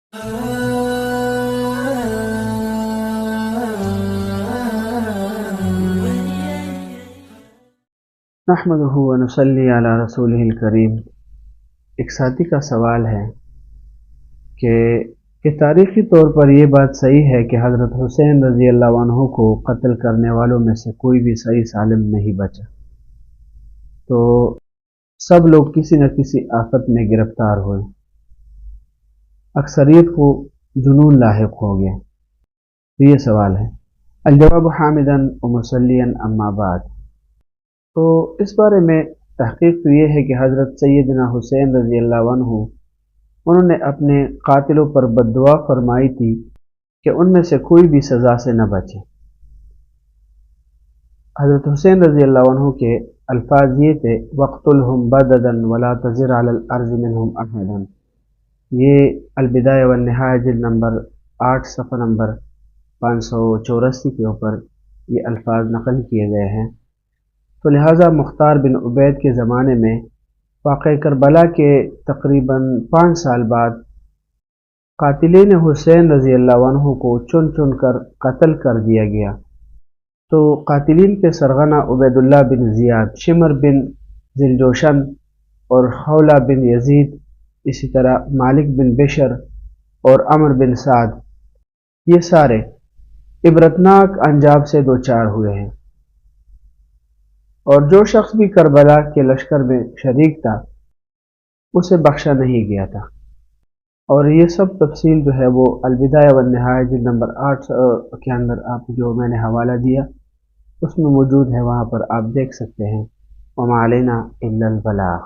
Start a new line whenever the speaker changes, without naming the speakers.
نحمدہ و نصلی علی رسولہ الکریم۔ ایک ساتھی کا سوال ہے کہ تاریخی طور پر یہ بات صحیح ہے کہ حضرت حسین رضی اللہ عنہ کو قتل کرنے والوں میں سے کوئی بھی صحیح سالم نہیں بچا، تو سب لوگ کسی نہ کسی آفت میں گرفتار ہوئے، اکثریت کو جنون لاحق ہو گیا۔ تو یہ سوال ہے۔ الجواب حامداً و مسلیاً اما بعد۔ تو اس بارے میں تحقیق تو یہ ہے کہ حضرت سیدنا حسین رضی اللہ عنہ انہوں نے اپنے قاتلوں پر بد دعا فرمائی تھی کہ ان میں سے کوئی بھی سزا سے نہ بچے۔ حضرت حسین رضی اللہ عنہ کے الفاظ یہ تھے، وَاقْتُلْهُمْ بَدَدًا وَلَا تَزِرْ عَلَى الْأَرْضِ مِنْهُمْ أَحَدًا۔ یہ البدایہ والنہایہ جلد نمبر 8 صفحہ نمبر 584 کے اوپر یہ الفاظ نقل کیے گئے ہیں۔ تو لہٰذا مختار بن عبید کے زمانے میں واقع کربلا کے تقریباً 5 سال بعد قاتلین حسین رضی اللہ عنہ کو چن چن کر قتل کر دیا گیا۔ تو قاتلین کے سرغنہ عبید اللہ بن زیاد، شمر بن ذیلجوشن اور حولہ بن یزید، اسی طرح مالک بن بشر اور عمر بن سعد، یہ سارے عبرتناک انجام سے دوچار ہوئے ہیں، اور جو شخص بھی کربلا کے لشکر میں شریک تھا اسے بخشا نہیں گیا تھا۔ اور یہ سب تفصیل جو ہے وہ البدایہ والنہایہ جلد نمبر 8 کے اندر آپ جو میں نے حوالہ دیا اس میں موجود ہے، وہاں پر آپ دیکھ سکتے ہیں۔ وما علینا الا البلاغ۔